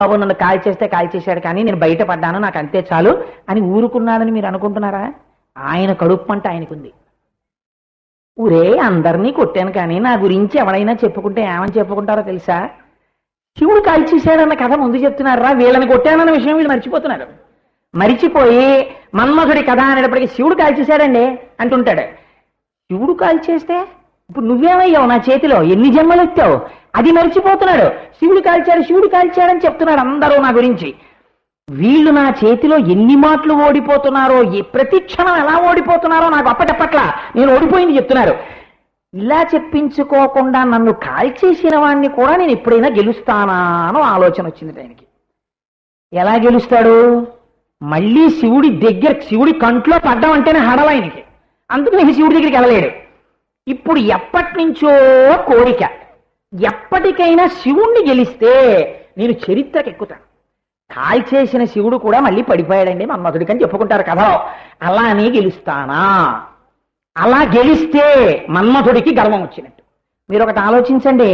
బాబు నన్ను కాల్ చేస్తే కాల్ చేశాడు కానీ నేను బయటపడ్డాను, నాకు అంతే చాలు అని ఊరుకున్నాడని మీరు అనుకుంటున్నారా? ఆయన కడుపు పంట ఆయనకుంది. ఊరే అందరినీ కొట్టాను కానీ నా గురించి ఎవరైనా చెప్పుకుంటే ఏమని చెప్పుకుంటారో తెలుసా? శివుడు కాల్ చేశాడన్న కథ ముందు చెప్తున్నారా, వీళ్ళని కొట్టానన్న విషయం వీళ్ళు మర్చిపోతున్నారు. మరిచిపోయి మన్మధుడి కథ అనేటప్పటికీ శివుడు కాల్ చేశాడండి అంటుంటాడు. శివుడు కాల్ చేస్తే ఇప్పుడు నువ్వేమయ్యావు నా చేతిలో, ఎన్ని జన్మలు ఎత్తావు, అది మర్చిపోతున్నాడు. శివుడు కాల్చాడు, శివుడు కాల్చాడని చెప్తున్నాడు అందరూ నా గురించి. వీళ్ళు నా చేతిలో ఎన్ని మాటలు ఓడిపోతున్నారో, ప్రతి క్షణం ఎలా ఓడిపోతున్నారో నాకు అప్పటప్పట్లా నేను ఓడిపోయింది చెప్తున్నారు. ఇలా చెప్పించుకోకుండా నన్ను కాల్చేసిన వాడిని కూడా నేను ఎప్పుడైనా గెలుస్తానా అని ఆలోచన వచ్చింది ఆయనకి. ఎలా గెలుస్తాడు? మళ్ళీ శివుడి కంట్లో పడ్డం అంటేనే హడలాయనకి. అందుకని శివుడి దగ్గరికి వెళ్ళలేడు. ఇప్పుడు ఎప్పటి నుంచో కోరిక, ఎప్పటికైనా శివుణ్ణి గెలిస్తే నేను చరిత్రకు ఎక్కుతాను. కాల్చేసిన శివుడు కూడా మళ్ళీ పడిపోయాడండి మన్మధుడికి అని చెప్పుకుంటారు కథలో. అలా అని గెలుస్తానా? అలా గెలిస్తే మన్మధుడికి గర్వం వచ్చినట్టు. మీరు ఒకటి ఆలోచించండి,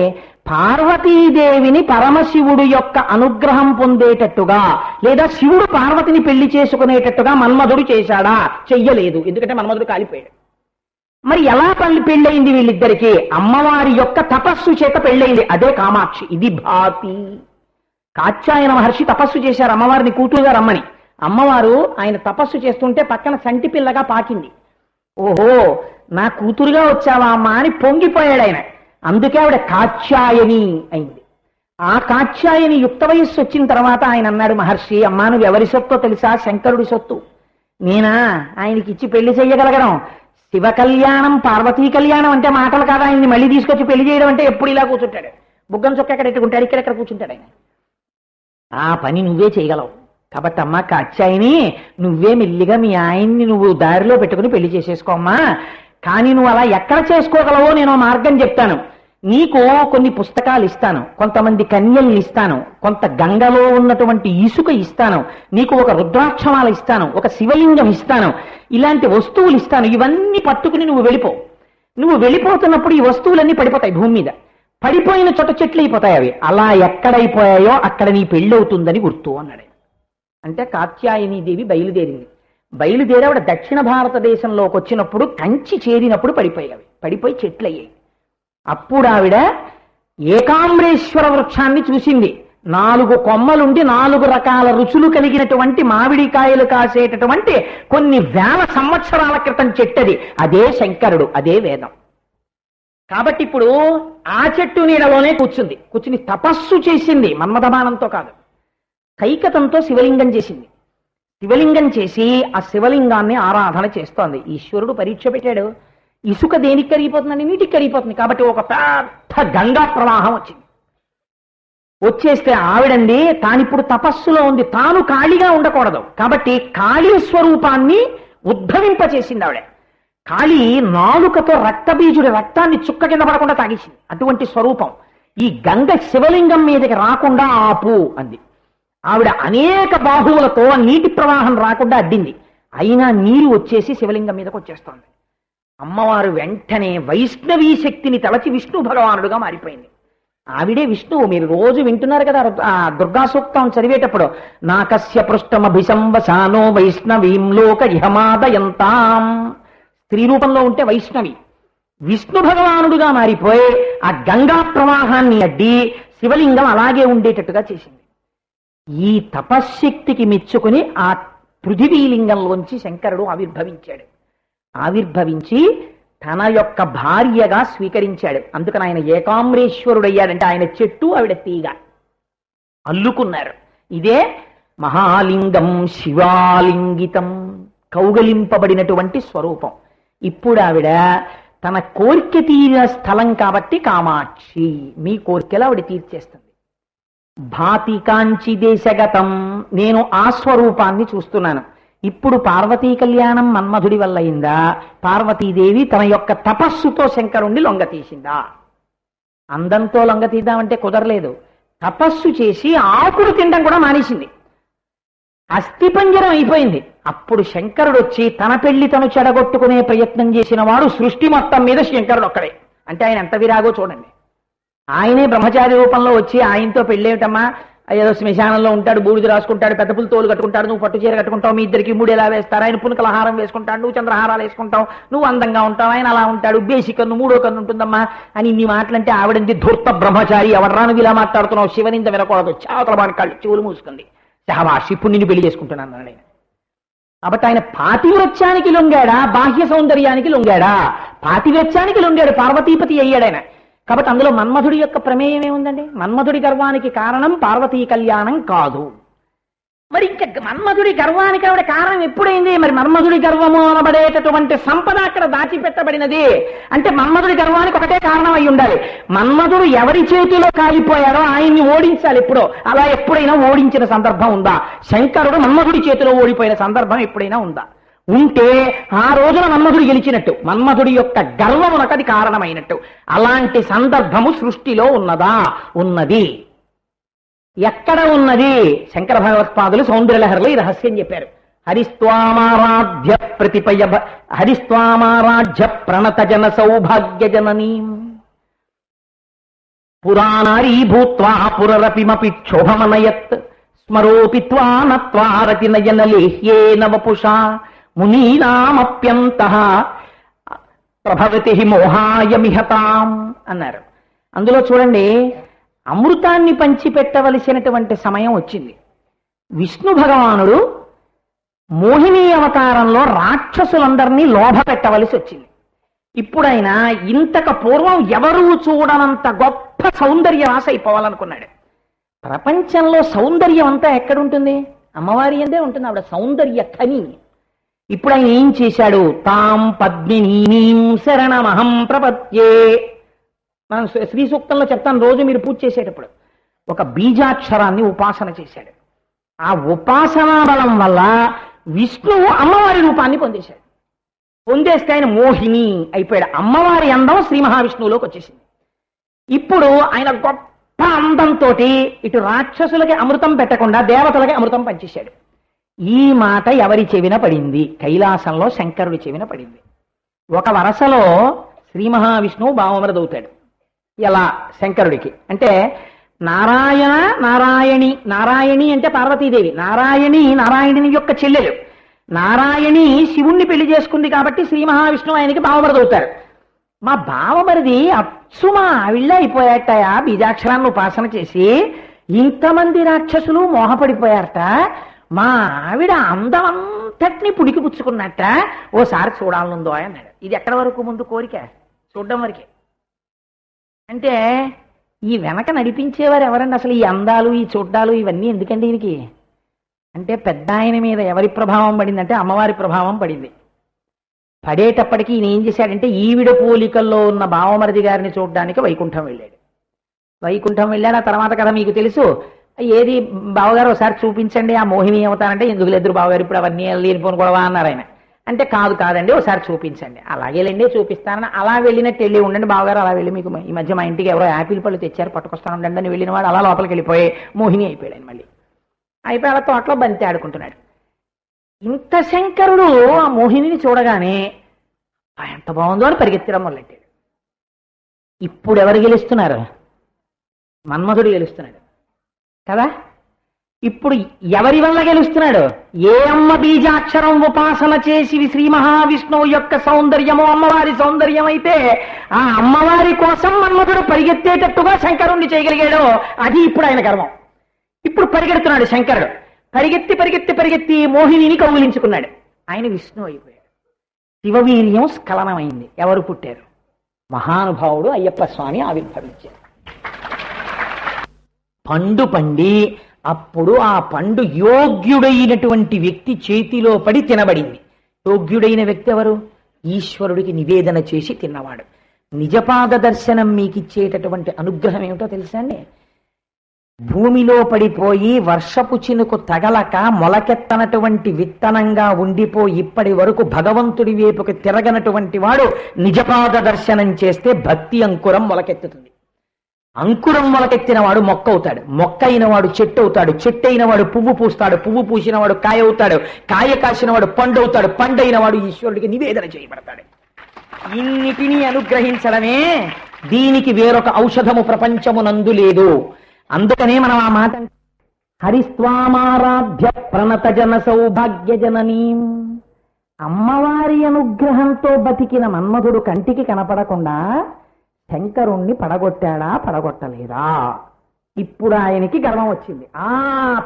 పార్వతీదేవిని పరమశివుడు యొక్క అనుగ్రహం పొందేటట్టుగా లేదా శివుడు పార్వతిని పెళ్లి చేసుకునేటట్టుగా మన్మధుడు చేశాడా? చెయ్యలేదు, ఎందుకంటే మన్మధుడు కాలిపోయాడు. మరి ఎలా పెళ్ళయింది వీళ్ళిద్దరికి? అమ్మవారి యొక్క తపస్సు చేత పెళ్ళయింది. అదే కామాక్షి, ఇది భాతి. కాత్యాయన మహర్షి తపస్సు చేశారు అమ్మవారిని కూతురుగా రమ్మని. అమ్మవారు ఆయన తపస్సు చేస్తుంటే పక్కన సంటి పిల్లగా పాకింది. ఓహో నా కూతురుగా వచ్చావా అమ్మా అని పొంగిపోయాడు ఆయన. అందుకే ఆవిడ కాత్యాయని అయింది. ఆ కాత్యాయని యుక్త వయస్సు వచ్చిన తర్వాత ఆయన అన్నాడు, మహర్షి అమ్మా నువ్వు ఎవరి సొత్తో తెలుసా? శంకరుడి సొత్తు. నేనా ఆయనకి ఇచ్చి పెళ్లి చెయ్యగలగడం? శివ కళ్యాణం పార్వతీ కళ్యాణం అంటే మాటలు కాదా? ఆయన్ని మళ్ళీ తీసుకొచ్చి పెళ్లి చేయడం అంటే ఎప్పుడు ఇలా కూర్చుంటాడు, బుగ్గం చొక్క ఎక్కడ ఎట్టుకుంటాడు, ఇక్కడెక్కడ కూర్చుంటాడు ఆయన. ఆ పని నువ్వే చేయగలవు కాబట్టి అమ్మా కాత్యాయని నువ్వే మెల్లిగా మీ ఆయన్ని నువ్వు దారిలో పెట్టుకుని పెళ్లి చేసేసుకోమ్మా. కానీ నువ్వు అలా ఎక్కడ చేసుకోగలవో నేను మార్గం చెప్తాను. నీకు కొన్ని పుస్తకాలు ఇస్తాను, కొంతమంది కన్యల్ని ఇస్తాను, కొంత గంగలో ఉన్నటువంటి ఇసుక ఇస్తాను, నీకు ఒక రుద్రాక్షమాల ఇస్తాను, ఒక శివలింగం ఇస్తాను, ఇలాంటి వస్తువులు ఇస్తాను. ఇవన్నీ పట్టుకుని నువ్వు వెళ్ళిపో. నువ్వు వెళ్ళిపోతున్నప్పుడు ఈ వస్తువులన్నీ పడిపోతాయి భూమి మీద. పడిపోయిన చోట చెట్లు అయిపోతాయి. అవి అలా ఎక్కడైపోయాయో అక్కడ నీ పెళ్ళవుతుందని గుర్తు అన్నాడు. అంటే కాత్యాయని దేవి బయలుదేరింది. బయలుదేరి ఆవిడ దక్షిణ భారతదేశంలోకి వచ్చినప్పుడు కంచి చేరినప్పుడు పడిపోయావి, పడిపోయి చెట్లు అయ్యాయి. అప్పుడు ఆవిడ ఏకామ్రేశ్వర వృక్షాన్ని చూసింది. 4 కొమ్మలుండి 4 రకాల రుచులు కలిగినటువంటి మామిడికాయలు కాసేటటువంటి కొన్ని వేల సంవత్సరాల క్రితం చెట్టది. అదే శంకరుడు, అదే వేదం. కాబట్టి ఇప్పుడు ఆ చెట్టు నీడలోనే కూర్చుని తపస్సు చేసింది. మన్మథబాణంతో కాదు, కైకతంతో శివలింగం చేసింది. శివలింగం చేసి ఆ శివలింగాన్ని ఆరాధన చేస్తోంది. ఈశ్వరుడు పరీక్ష పెట్టాడు. ఇసుక దేనికి కరిగిపోతుందండి? నీటికి కరిగిపోతుంది. కాబట్టి ఒక పెద్ద గంగా ప్రవాహం వచ్చింది. వచ్చేస్తే ఆవిడంది తానిప్పుడు తపస్సులో ఉంది, తాను ఖాళీగా ఉండకూడదు కాబట్టి ఖాళీ స్వరూపాన్ని ఉద్భవింపచేసింది ఆవిడ. ఖాళీ నాలుకతో రక్తబీజుడి రక్తాన్ని చుక్క కింద పడకుండా తాగేసింది. అటువంటి స్వరూపం. ఈ గంగ శివలింగం మీదకి రాకుండా ఆపు అంది. ఆవిడ అనేక బాహువులతో నీటి ప్రవాహం రాకుండా అడ్డింది. అయినా నీరు వచ్చేసి శివలింగం మీదకి వచ్చేస్తోంది. అమ్మవారు వెంటనే వైష్ణవీ శక్తిని తలచి విష్ణు భగవానుడుగా మారిపోయింది. ఆవిడే విష్ణువు. మీరు రోజు వింటున్నారు కదా దుర్గా సూక్తం చదివేటప్పుడు, నాకస్య పృష్టమభిసంవసానో వైష్ణవీం లోక ఇహమాదయంతాం. స్త్రీ రూపంలో ఉంటే వైష్ణవి. విష్ణు భగవానుడుగా మారిపోయి ఆ గంగా ప్రవాహాన్ని అడ్డి శివలింగం అలాగే ఉండేటట్టుగా చేసింది. ఈ తపశ్శక్తికి మెచ్చుకుని ఆ పృథివీలింగంలోంచి శంకరుడు ఆవిర్భవించాడు. ఆవిర్భవించి తన యొక్క భార్యగా స్వీకరించాడు. అందుకని ఆయన ఏకామ్రేశ్వరుడయ్యాడంటే ఆయన చెట్టు ఆవిడ తీగ అల్లుకున్నారు. ఇదే మహాలింగం శివాలింగితం, కౌగలింపబడినటువంటి స్వరూపం. ఇప్పుడు ఆవిడ తన కోరిక తీరిన స్థలం కాబట్టి కామాక్షి, మీ కోరికలు ఆవిడ తీర్చేస్తుంది. భాతి కాంచి దేశగతం, నేను ఆ స్వరూపాన్ని చూస్తున్నాను. ఇప్పుడు పార్వతీ కళ్యాణం మన్మధుడి వల్ల అయిందా? పార్వతీదేవి తన యొక్క తపస్సుతో శంకరుణ్ణి లొంగతీసిందా? అందంతో లొంగతీద్దామంటే కుదరలేదు. తపస్సు చేసి ఆకులు తినడం కూడా మానేసింది. అస్థిపంజరం అయిపోయింది. అప్పుడు శంకరుడు వచ్చి తన పెళ్లి తను చెడగొట్టుకునే ప్రయత్నం చేసిన వాడు సృష్టి మొత్తం మీద శంకరుడు ఒక్కడే. అంటే ఆయన ఎంత విరాగో చూడండి. ఆయనే బ్రహ్మచారి రూపంలో వచ్చి ఆయనతో పెళ్ళేమిటమ్మా, ఏదో శ్మశానంలో ఉంటాడు, బూడిద రాసుకుంటాడు, పెద్ద పులు తోలు కట్టుకుంటాడు, నువ్వు పట్టు చీర కట్టుకుంటావు, మీ ఇద్దరికి మూడు ఎలా వేస్తారు, ఆయన పునుకల హారం వేసుకుంటాడు, నువ్వు చంద్రహారాలు వేసుకుంటావు, నువ్వు అందంగా ఉంటావు, ఆయన అలా ఉంటాడు, బేసిక్ కన్ను మూడో కన్ను ఉంటుందమ్మా అని ఇన్ని మాటలంటే ఆవిడంది ధూర్త బ్రహ్మచారి, ఎవడరా నువ్వు ఇలా మాట్లాడుతున్నావు, శివనింద వినకూడదు, చావతల వాడి కళ్ళు చెవులు మూసుకుంది, శాబాష్ ఇప్పుడు నిన్ను పెళ్లి చేసుకుంటున్నాను నేను. కాబట్టి ఆయన పాతివ్రత్యానికి లొంగాడా, బాహ్య సౌందర్యానికి లొంగాడా? పాతివ్రత్యానికి లొంగాడు, పార్వతీపతి అయ్యాడు ఆయన. కాబట్టి అందులో మన్మధుడి యొక్క ప్రమేయం ఏముందండి? మన్మధుడి గర్వానికి కారణం పార్వతీ కళ్యాణం కాదు. మరి ఇంకా మన్మధుడి గర్వానికి ఆవిడ కారణం ఎప్పుడైంది? మరి మన్మధుడి గర్వము అనబడేటటువంటి సంపద అక్కడ దాచిపెట్టబడినది అంటే మన్మధుడి గర్వానికి ఒకటే కారణం అయి ఉండాలి. మన్మధుడు ఎవరి చేతిలో కాలిపోయాడో ఆయన్ని ఓడించాలి ఎప్పుడో. అలా ఎప్పుడైనా ఓడించిన సందర్భం ఉందా? శంకరుడు మన్మధుడి చేతిలో ఓడిపోయిన సందర్భం ఎప్పుడైనా ఉందా? ఉంటే ఆ రోజున మన్మధుడు గెలిచినట్టు, మన్మధుడి యొక్క గర్వమునకు అది కారణమైనట్టు. అలాంటి సందర్భము సృష్టిలో ఉన్నదా? ఉన్నది. ఎక్కడ ఉన్నది? శంకర భగవత్పాదులు సౌందర్యలహరిలో ఈ రహస్యం చెప్పారు. హరిస్వామారాధ్య హరిస్వామారాధ్య ప్రణత జన సౌభాగ్య జననీ పురాణారీ భూత్వా పురరపిమపి క్షోభమనయత్ స్మరోపి త్వానత్వారతి నయన లేహ్యేన వపుషా మునీనామప్యంతః ప్రభవతి మోహాయమిహతాం అన్నారు. అందులో చూడండి, అమృతాన్ని పంచిపెట్టవలసినటువంటి సమయం వచ్చింది. విష్ణు భగవానుడు మోహిని అవతారంలో రాక్షసులందరినీ లోభ పెట్టవలసి వచ్చింది. ఇప్పుడైనా ఇంతకు పూర్వం ఎవరూ చూడనంత గొప్ప సౌందర్యవాస అయిపోవాలనుకున్నాడు. ప్రపంచంలో సౌందర్యం అంతా ఎక్కడుంటుంది? అమ్మవారి అందే ఉంటుంది, ఆవిడ సౌందర్య ఖని. ఇప్పుడు ఆయన ఏం చేశాడు? తాం పద్మినీం శరణమహం ప్రపత్యే. మనం శ్రీ సూక్తంలో చెప్తాను, రోజు మీరు పూజ చేసేటప్పుడు ఒక బీజాక్షరాన్ని ఉపాసన చేశాడు. ఆ ఉపాసనా బలం వల్ల విష్ణువు అమ్మవారి రూపాన్ని పొందేశాడు. పొందేస్తే ఆయన మోహిని అయిపోయాడు. అమ్మవారి అందం శ్రీ మహావిష్ణువులోకి వచ్చేసింది. ఇప్పుడు ఆయన గొప్ప అందంతో ఇటు రాక్షసులకి అమృతం పెట్టకుండా దేవతలకి అమృతం పంచేశాడు. ఈ మాట ఎవరి చెవిన పడింది? కైలాసంలో శంకరుడి చెవిన పడింది. ఒక వరసలో శ్రీ మహావిష్ణువు భావమరదవుతాడు. ఎలా? శంకరుడికి అంటే నారాయణ నారాయణి. నారాయణి అంటే పార్వతీదేవి, నారాయణుని యొక్క చెల్లెలు. నారాయణి శివుణ్ణి పెళ్లి చేసుకుంది కాబట్టి శ్రీ మహావిష్ణువు ఆయనకి భావమరదవుతారు. మా బావమరిది అచ్చు మా ఆవిళ్ళ అయిపోయాటయా, బీజాక్షరాన్ని ఉపాసన చేసి ఇంతమంది రాక్షసులు మోహపడిపోయారట, మా ఆవిడ అందమంతటిని పుడికి పుచ్చుకున్నట్ట, ఓసారి చూడాలనుందో అన్నాడు. ఇది ఎక్కడి వరకు ముందు కోరిక? చూడడం వరకే. అంటే ఈ వెనక నడిపించేవారు ఎవరండి అసలు? ఈ అందాలు, ఈ చూడ్డాలు ఇవన్నీ ఎందుకండి ఈయనకి? అంటే పెద్ద ఆయన మీద ఎవరి ప్రభావం పడిందంటే అమ్మవారి ప్రభావం పడింది. పడేటప్పటికీ ఈయన ఏం చేశాడంటే ఈవిడ పోలికల్లో ఉన్న బావమరిది గారిని చూడడానికి వైకుంఠం వెళ్ళాడు. ఆ తర్వాత కదా మీకు తెలుసు. ఏది బావగారు ఒకసారి చూపించండి ఆ మోహిని అవుతానంటే, ఎందుకు లేదు బావగారు ఇప్పుడు అవన్నీ లేనిపోను గొడవ అన్నారు ఆయన. అంటే కాదండి ఒకసారి చూపించండి. అలాగేలేండి చూపిస్తానని అలా వెళ్ళినట్టు వెళ్ళి ఉండండి బావగారు, అలా వెళ్ళి మీకు ఈ మధ్య మా ఇంటికి ఎవరో యాపిల్ పళ్ళు తెచ్చారు పట్టుకొస్తాను ఉండండి అని వెళ్ళిన వాడు అలా లోపలికి వెళ్ళిపోయి మోహిని అయిపోయాడు ఆయన. మళ్ళీ అయిపోయి అలా తోటలో బంతి ఆడుకుంటున్నాడు. ఇంత శంకరుడు ఆ మోహిని చూడగానే ఎంత బాగుందో అని పరిగెత్తడం మొదలెట్టాడు. ఇప్పుడు ఎవరు గెలుస్తున్నారు? మన్మధుడు గెలుస్తున్నాడు కదా. ఇప్పుడు ఎవరి వల్ల గెలుస్తున్నాడు? ఏ అమ్మ బీజాక్షరం ఉపాసన చేసి శ్రీ మహావిష్ణువు యొక్క సౌందర్యము అమ్మవారి సౌందర్యం అయితే ఆ అమ్మవారి కోసం మన్మధుడు పరిగెత్తేటట్టుగా శంకరుణ్ణి చేయగలిగాడు. అది ఇప్పుడు ఆయన గర్వం. ఇప్పుడు పరిగెడుతున్నాడు శంకరుడు. పరిగెత్తి మోహినిని కౌగిలించుకున్నాడు. ఆయన విష్ణువు అయిపోయాడు. శివవీర్యం స్ఖలనమైంది. ఎవరు పుట్టారు? మహానుభావుడు అయ్యప్ప స్వామి ఆవిర్భవించారు. పండు పండి అప్పుడు ఆ పండు యోగ్యుడైనటువంటి వ్యక్తి చేతిలో పడి తినబడింది. యోగ్యుడైన వ్యక్తి ఎవరు? ఈశ్వరుడికి నివేదన చేసి తిన్నవాడు. నిజపాద దర్శనం మీకు ఇచ్చేటటువంటి అనుగ్రహం ఏమిటో తెలుసా అండి? భూమిలో పడిపోయి వర్షపు చినుకు తగలక మొలకెత్తనటువంటి విత్తనంగా ఉండిపోయి ఇప్పటి వరకు భగవంతుడి వైపుకి తిరగనటువంటి వాడు నిజపాద దర్శనం చేస్తే భక్తి అంకురం మొలకెత్తుతుంది. అంకురం మొలకెత్తిన వాడు మొక్క అవుతాడు, మొక్క అయిన వాడు చెట్టు అవుతాడు, చెట్టు అయిన వాడు పువ్వు పూస్తాడు, పువ్వు పూసిన వాడు కాయ అవుతాడు, కాయ కాసిన వాడు పండు అవుతాడు, పండు అయిన వాడు ఈశ్వరుడికి నివేదన చేయబడతాడు. ఇన్నిటినీ అనుగ్రహించడమే దీనికి వేరొక ఔషధము ప్రపంచమునందు లేదు. అందుకనే మనం ఆ మాట హరిస్వామారాధ్య ప్రణత జన సౌభాగ్య జననీం. అమ్మవారి అనుగ్రహంతో బతికిన మన్మధుడు కంటికి కనపడకుండా శంకరుణ్ణి పడగొట్టాడా పడగొట్టలేదా? ఇప్పుడు ఆయనకి గర్వం వచ్చింది.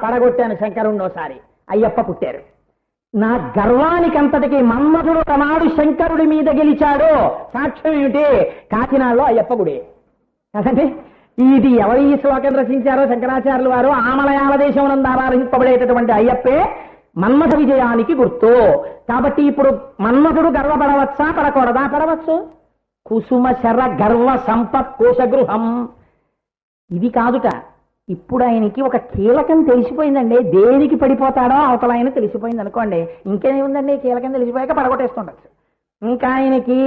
పడగొట్టాను శంకరుణ్ణి ఓసారి, అయ్యప్ప పుట్టారు. నా గర్వానికంతటికి మన్మధుడు ఒకనాడు శంకరుడి మీద గెలిచాడు. సాక్ష్యం ఏమిటి? కాకినాడలో అయ్యప్ప గుడి కదండి. ఇది ఎవరు ఈ శ్లోకం రచించారో శంకరాచార్యులు వారు. ఆమలయాల దేశం నందు ఆరాధింపబడేటటువంటి అయ్యప్పే మన్మథ విజయానికి గుర్తు. కాబట్టి ఇప్పుడు మన్మథుడు గర్వపడవచ్చా పడకూడదా? పడవచ్చు. కుసుమ శర గర్వ సంపత్ కోశగృహం. ఇది కాదుట. ఇప్పుడు ఆయనకి ఒక కీలకం తెలిసిపోయిందండి. దేనికి పడిపోతాడో అవతల ఆయన తెలిసిపోయింది అనుకోండి. ఇంకేముందండి, కీలకం తెలిసిపోయాక పడగొట్టేస్తుండొచ్చు. ఇంకా ఆయనకి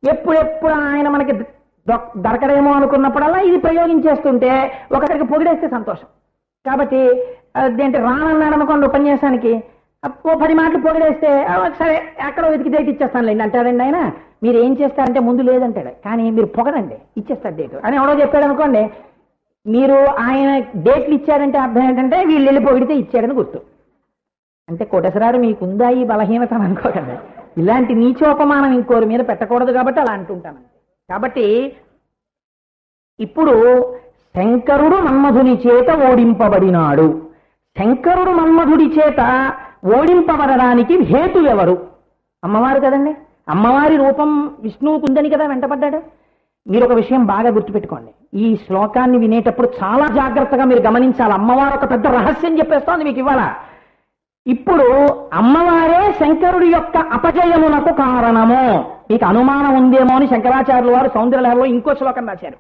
ఎప్పుడెప్పుడు ఆయన మనకి దొరకడేమో అనుకున్నప్పుడల్లా ఇది ప్రయోగించేస్తుంటే ఒకరికి పొగిడేస్తే సంతోషం. కాబట్టి అదేంటి రానన్నాడు అనుకోండి ఉపన్యాసానికి, ఓ 10 మాటలు పొగిడేస్తే సరే ఎక్కడో వెతికి డేట్ ఇచ్చేస్తానులేండి అంటాడండి ఆయన. మీరు ఏం చేస్తారంటే ముందు లేదంటాడు, కానీ మీరు పొగడండి ఇచ్చేస్తారు డేట్ అని ఎవడో చెప్పాడు అనుకోండి. మీరు ఆయన డేట్లు ఇచ్చారంటే అర్థం ఏంటంటే వీళ్ళు వెళ్ళి పొగిడితే ఇచ్చాడని గుర్తు. అంటే కోటేశ్వరారు మీకుందా ఈ బలహీనత అనుకోకండి. ఇలాంటి నీచోపమానం ఇంకోరి మీద పెట్టకూడదు కాబట్టి అలా అంటుంటాను. కాబట్టి ఇప్పుడు శంకరుడు మన్మధుని చేత ఓడింపబడినాడు. శంకరుడు మన్మధుడి చేత ఓడింపబడడానికి హేతువెవరు? అమ్మవారు కదండి. అమ్మవారి రూపం విష్ణువుకు ఉందని కదా వెంటపడ్డాడు. మీరు ఒక విషయం బాగా గుర్తుపెట్టుకోండి. ఈ శ్లోకాన్ని వినేటప్పుడు చాలా జాగ్రత్తగా మీరు గమనించాలి. అమ్మవారు ఒక పెద్ద రహస్యం చెప్పేస్తోంది మీకు ఇవాళ. ఇప్పుడు అమ్మవారే శంకరుడి యొక్క అపజయమునకు కారణము. మీకు అనుమానం ఉందేమో అని శంకరాచార్యులు వారు సౌందర్యలహరిలో ఇంకో శ్లోకం రాశారు.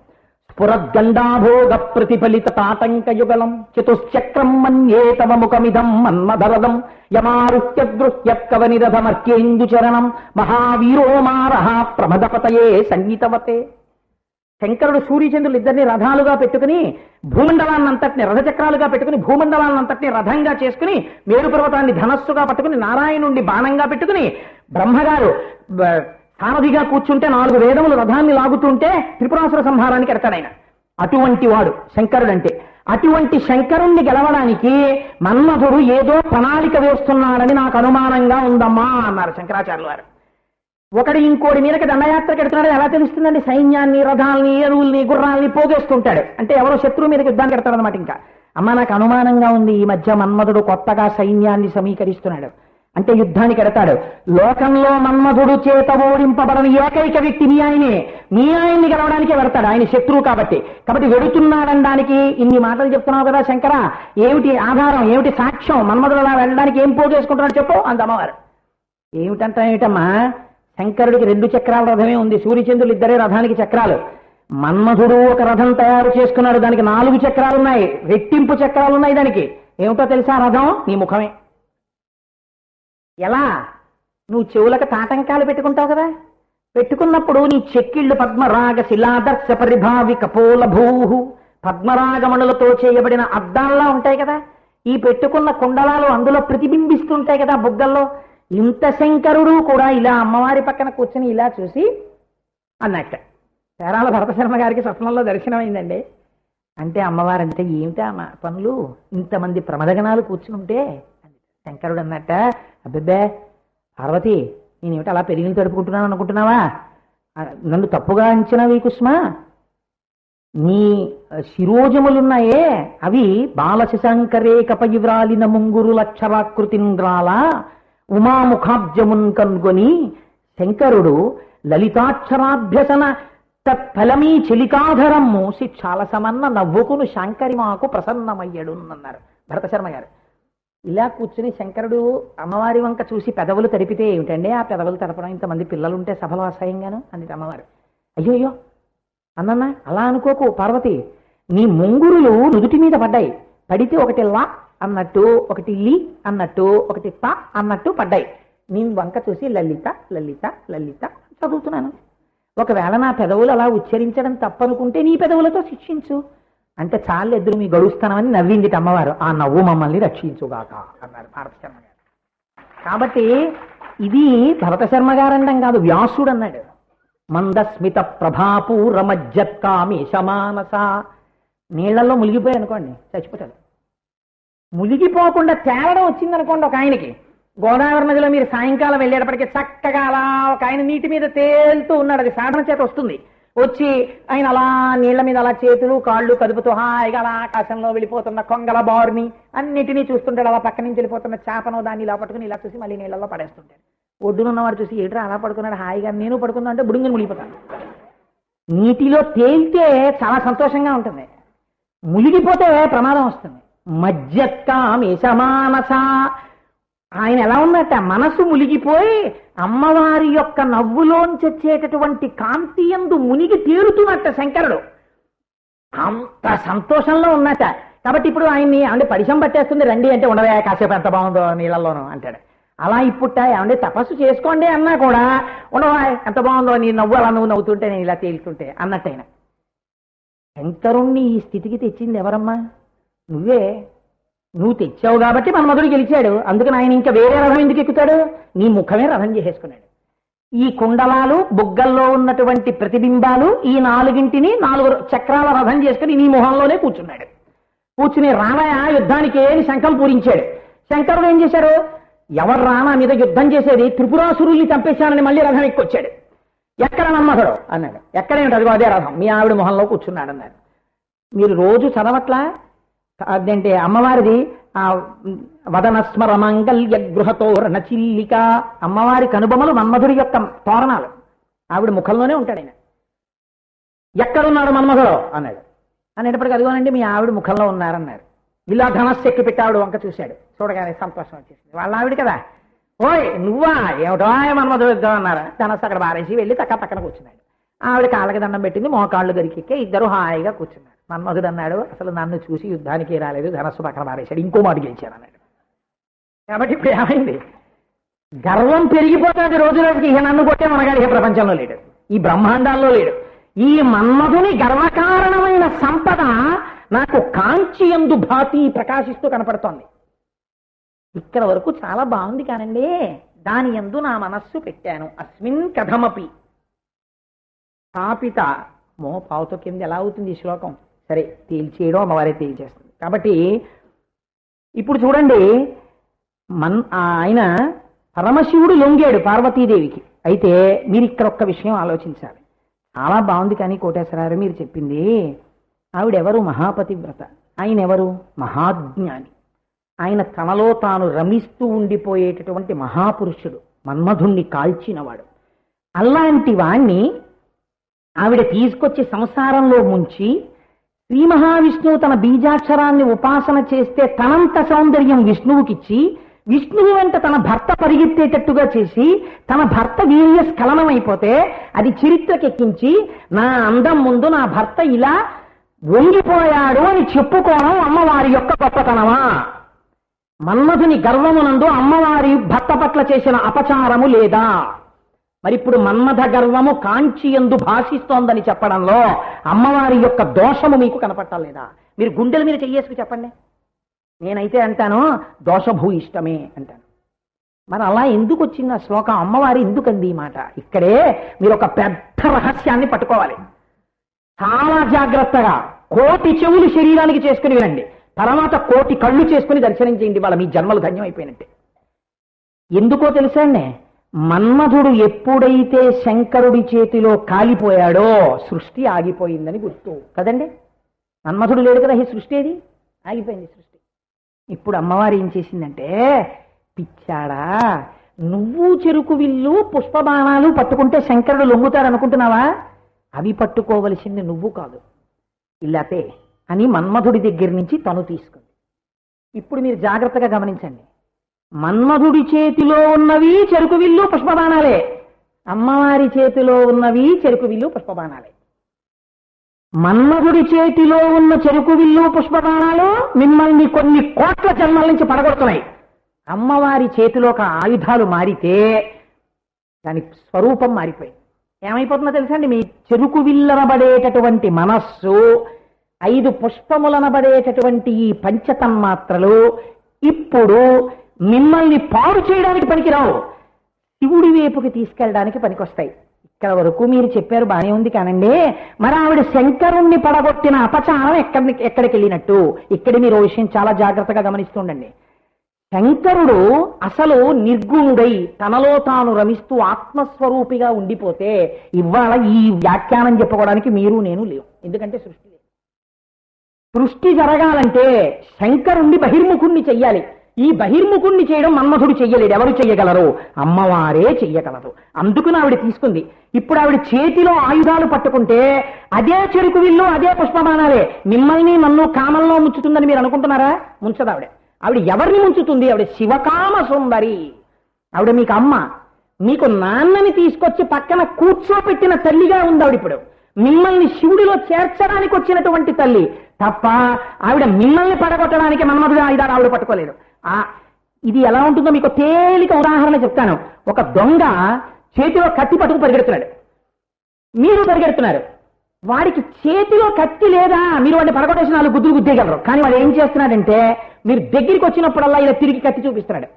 స్ఫురద్గండాభోగ ప్రతిఫలిత తాటంక యుగలం చతుశ్చక్రం మన్యే తవ ముఖమిదం మన్మధరదం యమారుహ్య కవనిరథమర్కేందు చరణం మహావీరో మారహ ప్రమదపతయే సంగీతవతే. శంకరుడు సూర్యచంద్రులు ఇద్దరిని రథాలుగా పెట్టుకుని భూమండలాన్నంతటిని రథచక్రాలుగా పెట్టుకుని భూమండలాన్నంతటిని రథంగా చేసుకుని మేరు పర్వతాన్ని ధనస్సుగా పట్టుకుని నారాయణుండి బాణంగా పెట్టుకుని బ్రహ్మగారు సారథిగా కూర్చుంటే 4 వేదములు రథాన్ని లాగుతుంటే త్రిపురాసుర సంహారానికి ఎడతాడు ఆయన. అటువంటి వాడు శంకరుడు అంటే. అటువంటి శంకరుణ్ణి గెలవడానికి మన్మధుడు ఏదో ప్రణాళిక వేస్తున్నాడని నాకు అనుమానంగా ఉందమ్మా అన్నారు శంకరాచార్యులు వారు. ఒకడు ఇంకోటి మీదకి దండయాత్రకు ఎడుతున్నాడు ఎలా తెలుస్తుందండి? సైన్యాన్ని, రథాలని, ఎరువుల్ని, గుర్రాల్ని పోగేస్తుంటాడు. అంటే ఎవరో శత్రువు మీదకి యుద్ధానికి ఎడతాడు అనమాట. ఇంకా అమ్మ నాకు అనుమానంగా ఉంది, ఈ మధ్య మన్మధుడు కొత్తగా సైన్యాన్ని సమీకరిస్తున్నాడు అంటే యుద్ధానికి ఎడతాడు. లోకంలో మన్మధుడు చేత ఓడింపబడని ఏకైక వ్యక్తి మీ ఆయనే. మీ ఆయన్ని గెలవడానికే వెడతాడు. ఆయన శత్రువు కాబట్టి వెడుతున్నాడనడానికి ఇన్ని మాటలు చెప్తున్నావు కదా శంకర, ఏమిటి ఆధారం, ఏమిటి సాక్ష్యం? మన్మధుడు అలా వెళ్ళడానికి ఏం పోగేసుకుంటున్నాడు చెప్పు అంది అమ్మవారు. ఏమిటమ్మా, శంకరుడికి 2 చక్రాల రథమే ఉంది. సూర్యచంద్రులు ఇద్దరే రథానికి చక్రాలు. మన్మధుడు ఒక రథం తయారు చేసుకున్నాడు, దానికి 4 చక్రాలున్నాయి, రెట్టింపు చక్రాలున్నాయి దానికి. ఏమిటో తెలుసా? రథం నీ ముఖమే. ఎలా? నువ్వు చెవులకు తాటంకాలు పెట్టుకుంటావు కదా, పెట్టుకున్నప్పుడు నీ చెక్కిళ్ళు పద్మరాగ శిలాదర్శ పరిభావి కపోల భూహు, పద్మరాగమణులతో చేయబడిన అద్దాల్లా ఉంటాయి కదా. ఈ పెట్టుకున్న కుండలాలు అందులో ప్రతిబింబిస్తుంటాయి కదా బుగ్గల్లో. ఇంత శంకరుడు కూడా ఇలా అమ్మవారి పక్కన కూర్చుని ఇలా చూసి అన్నట్ట. పేరాల భరతశర్మ గారికి స్వప్నంలో దర్శనమైందండి. అంటే అమ్మవారంటే ఏమిటా పనులు, ఇంతమంది ప్రమదగణాలు కూర్చుంటే శంకరుడు అన్నట్ట, అబ్బబ్బే పార్వతి నేనేమిటి అలా పెరిగిన తడుపుకుంటున్నాను అనుకుంటున్నావా? నన్ను తప్పుగా అంచనా కుస్మా. నీ శిరోజములున్నాయే అవి బాలశశంకరే కపయివ్రాలిన ముంగురు లక్షరాకృతింద్రాల ఉమాముఖాబ్జమున్ కనుగొని శంకరుడు లలితాక్షరాభ్యసన తత్ఫలమీ చెలికాధరం మూసి చాలసమన్న నవ్వుకును శాంకరి మాకు ప్రసన్నమయ్యడు అన్నారు భరతశర్మ గారు. ఇలా కూర్చుని శంకరుడు అమ్మవారి వంక చూసి పెదవులు తడిపితే ఏమిటండి ఆ పెదవులు తడపడం, ఇంతమంది పిల్లలుంటే సభలో అసహ్యంగాను అంది అమ్మవారు. అయ్యో అన్నన్నా అలా అనుకోకు పార్వతి, నీ ముంగురులు నుదుటి మీద పడ్డాయి. పడితే ఒకటి లా అన్నట్టు, ఒకటి లి అన్నట్టు, ఒకటి త అన్నట్టు పడ్డాయి. నీ వంక చూసి లలిత లలిత లలిత చదువుతున్నాను. ఒకవేళ నా పెదవులు అలా ఉచ్చరించడం తప్పనుకుంటే నీ పెదవులతో శిక్షించు అంటే చాలు, ఎదురు మీ గడుస్తానని నవ్వింది అమ్మవారు. ఆ నవ్వు మమ్మల్ని రక్షించుగాక అన్నారు భరతశర్మ గారు. కాబట్టి ఇది భరతశర్మ గారండం కాదు, వ్యాసుడు అన్నాడు. మందస్మిత ప్రభాపూరమజ్జత్కామి శమానస. నీళ్లలో మునిగిపోయి అనుకోండి చచ్చిపోతాడు. మునిగిపోకుండా తేలడం వచ్చిందనుకోండి ఒక ఆయనకి, గోదావరి నదిలో మీరు సాయంకాలం వెళ్ళేటప్పటికి చక్కగా అలా ఒక ఆయన నీటి మీద తేలుతూ ఉన్నాడు, అది సాధన చేత వస్తుంది. వచ్చి ఆయన అలా నీళ్ల మీద అలా చేతులు కాళ్ళు కదుపుతూ హాయిగా అలా ఆకాశంలో వెళ్ళిపోతున్న కొంగల బారుని అన్నిటినీ చూస్తుంటాడు. అలా పక్క నుంచి వెళ్ళిపోతున్న చేపను దాన్ని ఇలా పట్టుకుని ఇలా చూసి మళ్ళీ నీళ్ళలో పడేస్తుంటాడు. ఒడ్డునున్నవాడు చూసి ఏట్రా అలా పడుకున్నాడు, హాయిగా నేను పడుకున్నా అంటే బుడుంగిని మునిగిపోతాను. నీటిలో తేలితే చాలా సంతోషంగా ఉంటుంది, మునిగిపోతే ప్రమాదం వస్తుంది. మజ్జత్కామేశమానస, ఆయన ఎలా ఉన్నట్ట మనసు మునిగిపోయి అమ్మవారి యొక్క నవ్వులోంచి వచ్చేటటువంటి కాంతి యందు మునిగి తేలుతున్నట్ట శంకరుడు, అంత సంతోషంలో ఉన్నట్ట. కాబట్టి ఇప్పుడు ఆయన్ని ఏమంటే పరిచయం పట్టేస్తుంది, రండి అంటే ఉండవే కాసేపు ఎంత బాగుందో నీళ్ళల్లోనూ అంటాడు. అలా ఇప్పుట ఏమంటే తపస్సు చేసుకోండి అన్నా కూడా ఉండవా ఎంత బాగుందో నీ నవ్వు అలా నువ్వు నవ్వుతుంటే నేను ఇలా తేలుతుంటే అన్నట్టయినా. శంకరుణ్ణి ఈ స్థితికి తెచ్చింది ఎవరమ్మా? నువ్వే. నువ్వు తెచ్చావు కాబట్టి మన్మధుడు గెలిచాడు. అందుకని ఆయన ఇంకా వేరే రథం ఎందుకు ఎక్కుతాడు? నీ ముఖమే రథం చేసేసుకున్నాడు. ఈ కుండలాలు బుగ్గల్లో ఉన్నటువంటి ప్రతిబింబాలు ఈ 4 చక్రాల రథం చేసుకుని నీ మొహంలోనే కూర్చున్నాడు. కూర్చుని రామయ్య యుద్ధానికి ఏమి శంఖం పూరించాడు. శంకరుడు ఏం చేశాడు? ఎవరు రామ మీద యుద్ధం చేసేది, త్రిపురాసురుల్ని చంపేశానని మళ్ళీ రథం ఎక్కొచ్చాడు. ఎక్కడ మన్మధుడు అన్నాడు. ఎక్కడేమిటి? అదిగో అదే రథం, మీ ఆవిడ మొహంలో కూర్చున్నాడు అన్నాడు. మీరు రోజు చదవట్లా? అదేంటే అమ్మవారిది ఆ వదనస్మర మంగళ్య గృహతోరణ చిల్లిక, అమ్మవారి కనుబొమలు మన్మధుడి యొక్క తోరణాలు, ఆవిడ ముఖంలోనే ఉంటాడు ఆయన. ఎక్కడున్నాడు మన్మధుడు అన్నాడు. అనేటప్పటికి అదిగోనండి మీ ఆవిడ ముఖంలో ఉన్నారన్నారు. ఇలా ధనస్సు ఎక్కి పెట్టి ఆవిడ వంక చూశాడు. చూడగానే సంతోషం వచ్చేసింది. వాళ్ళ ఆవిడ కదా, ఓయ్ నువ్వా ఏమిటో మన్మధుడు యుద్ధం అన్నారా? ధనస్సు అక్కడ బారేసి వెళ్ళి పక్కన కూర్చున్నాడు. ఆవిడ కాళ్ళకి దండం పెట్టింది, మోకాళ్ళు దొరికికే ఇద్దరు హాయిగా కూర్చున్నారు. మన్మధుడు అన్నాడు, అసలు నన్ను చూసి యుద్ధానికి రాలేదు, ధనస్సు పక్కన మారేశాడు, ఇంకో మాట గెలిచాను అన్నాడు. కాబట్టి ఇప్పుడు ఏమైంది? గర్వం పెరిగిపోతుంది రోజు రోజుకి. ఇక నన్ను కొట్టే మనగాడు ఇక ప్రపంచంలో లేడు, ఈ బ్రహ్మాండాల్లో లేడు. ఈ మన్మధుని గర్వకారణమైన సంపద నాకు కాంచి యందు భాతి ప్రకాశిస్తూ కనపడుతోంది. ఇక్కడ వరకు చాలా బాగుంది కానండి, దాని యందు నా మనస్సు పెట్టాను. అస్మిన్ కథమపి స్థాపిత పావుతో కింద ఎలా అవుతుంది ఈ శ్లోకం? సరే తేల్చేయడం అమ్మవారే తేల్చేస్తుంది. కాబట్టి ఇప్పుడు చూడండి, ఆయన పరమశివుడు లొంగాడు పార్వతీదేవికి. అయితే మీరు ఇక్కడ ఒక్క విషయం ఆలోచించాలి. చాలా బాగుంది కానీ కోటేశ్వరారు మీరు చెప్పింది, ఆవిడెవరు? మహాపతివ్రత. ఆయన ఎవరు? మహాజ్ఞాని. ఆయన తనలో తాను రమిస్తూ ఉండిపోయేటటువంటి మహాపురుషుడు, మన్మధుణ్ణి కాల్చినవాడు. అలాంటి వాణ్ణి ఆవిడ తీసుకొచ్చి సంసారంలో ముంచి శ్రీ మహావిష్ణువు తన బీజాక్షరాన్ని ఉపాసన చేస్తే తనంత సౌందర్యం విష్ణువుకిచ్చి, విష్ణువు వెంట తన భర్త పరిగెత్తేటట్టుగా చేసి, తన భర్త వీర్య స్ఖలనమైపోతే అది చరిత్రకెక్కించి నా అందం ముందు నా భర్త ఇలా వంగిపోయాడు అని చెప్పుకోవడం అమ్మవారి యొక్క గొప్పతనమా? మన్మధుని గర్వమునందు అమ్మవారి భర్త పట్ల చేసిన అపచారము లేదా? మరి ఇప్పుడు మన్మథ గర్వము కాంచి యందు భాషిస్తోందని చెప్పడంలో అమ్మవారి యొక్క దోషము మీకు కనపట్టాలేదా? మీరు గుండెల మీద చెయ్యేసుకు చెప్పండి. నేనైతే అంటాను దోషభూయిష్టమే అంటాను. మరి అలా ఎందుకు వచ్చింది ఆ శ్లోకం? అమ్మవారి ఎందుకంది ఈ మాట? ఇక్కడే మీరు ఒక పెద్ద రహస్యాన్ని పట్టుకోవాలి. చాలా జాగ్రత్తగా 1,000 చెవులు శరీరానికి చేసుకుని వినండి, తర్వాత 1,000 కళ్ళు చేసుకుని దర్శనం చేయండి. వాళ్ళ మీ జన్మలు ధన్యమైపోయినట్టే. ఎందుకో తెలుసా అండి? మన్మధుడు ఎప్పుడైతే శంకరుడి చేతిలో కాలిపోయాడో సృష్టి ఆగిపోయిందని గుర్తు కదండి. మన్మధుడు లేడు కదా, ఈ సృష్టి ఏది ఆగిపోయింది సృష్టి. ఇప్పుడు అమ్మవారు ఏం చేసిందంటే, పిచ్చాడా నువ్వు చెరుకు విల్లు పుష్పబాణాలు పట్టుకుంటే శంకరుడు లొంగుతాడు అనుకుంటున్నావా? అవి పట్టుకోవలసింది నువ్వు కాదు, ఇల్లాతే అని మన్మధుడి దగ్గర నుంచి తను తీసుకుంది. ఇప్పుడు మీరు జాగ్రత్తగా గమనించండి. మన్మధుడి చేతిలో ఉన్నవి చెరుకు విల్లు పుష్పబాణాలే, అమ్మవారి చేతిలో ఉన్నవి చెరుకు విల్లు పుష్పబాణాలే. మన్మధుడి చేతిలో ఉన్న చెరుకు విల్లు పుష్పబాణాలు మిమ్మల్ని కొన్ని కోట్ల జన్మల నుంచి పడగొడుతున్నాయి. అమ్మవారి చేతిలో ఒక ఆయుధాలు మారితే దాని స్వరూపం మారిపోయింది. ఏమైపోతుందో తెలుసా అండి? మీ చెరుకు విల్లనబడేటటువంటి మనస్సు, 5 పుష్పములనబడేటటువంటి ఈ పంచతన్మాత్రలు ఇప్పుడు మిమ్మల్ని పాడు చేయడానికి పనికిరావు, శివుడి వైపుకి తీసుకెళ్ళడానికి పనికొస్తాయి. ఇక్కడ వరకు మీరు చెప్పారు బానే ఉంది కానండి, మరి ఆవిడ శంకరుణ్ణి పడగొట్టిన అపచారం ఎక్కడికి వెళ్ళినట్టు? ఇక్కడ మీరు విషయం చాలా జాగ్రత్తగా గమనిస్తుండండి. శంకరుడు అసలు నిర్గుణుడై తనలో తాను రమిస్తూ ఆత్మస్వరూపిగా ఉండిపోతే ఇవాళ ఈ వ్యాఖ్యానం చెప్పుకోవడానికి మీరు నేను లేవు. ఎందుకంటే సృష్టి లేదు. సృష్టి జరగాలంటే శంకరుణ్ణి బహిర్ముఖుణ్ణి చెయ్యాలి. ఈ బహిర్ముఖుణ్ణి చేయడం మన్మధుడు చెయ్యలేడు. ఎవరు చెయ్యగలరు? అమ్మవారే చెయ్యగలరు. అందుకుని ఆవిడ తీసుకుంది. ఇప్పుడు ఆవిడ చేతిలో ఆయుధాలు పట్టుకుంటే అదే చెరుకు విల్లు, అదే పుష్పబాణాలే. మిమ్మల్ని నన్ను కామంలో ముంచుతుందని మీరు అనుకుంటున్నారా? ముంచదు ఆవిడ. ఆవిడ ఎవరిని ముంచుతుంది? ఆవిడ శివకామ సుందరి. ఆవిడ మీకు అమ్మ. మీకు నాన్నని తీసుకొచ్చి పక్కన కూర్చోపెట్టిన తల్లిగా ఉంది ఆవిడ. ఇప్పుడు మిమ్మల్ని శివుడిలో చేర్చడానికి వచ్చినటువంటి తల్లి తప్ప ఆవిడ మిమ్మల్ని పడగొట్టడానికి మన్మధుడి ఆయుధాలు ఆవిడ పట్టుకోలేదు. ఇది ఎలా ఉంటుందో మీకు తేలిక ఉదాహరణ చెప్తాను. ఒక దొంగ చేతిలో కత్తి పట్టుకు పరిగెడుతున్నాడు, మీరు పరిగెడుతున్నారు. వాడికి చేతిలో కత్తి లేదా, మీరు వాడిని పడగొట్టేసి 4 గుద్దులు గుద్దేయగలరు. కానీ వాడు ఏం చేస్తున్నాడంటే మీరు దగ్గరికి వచ్చినప్పుడల్లా ఇలా తిరిగి కత్తి చూపిస్తున్నాడు.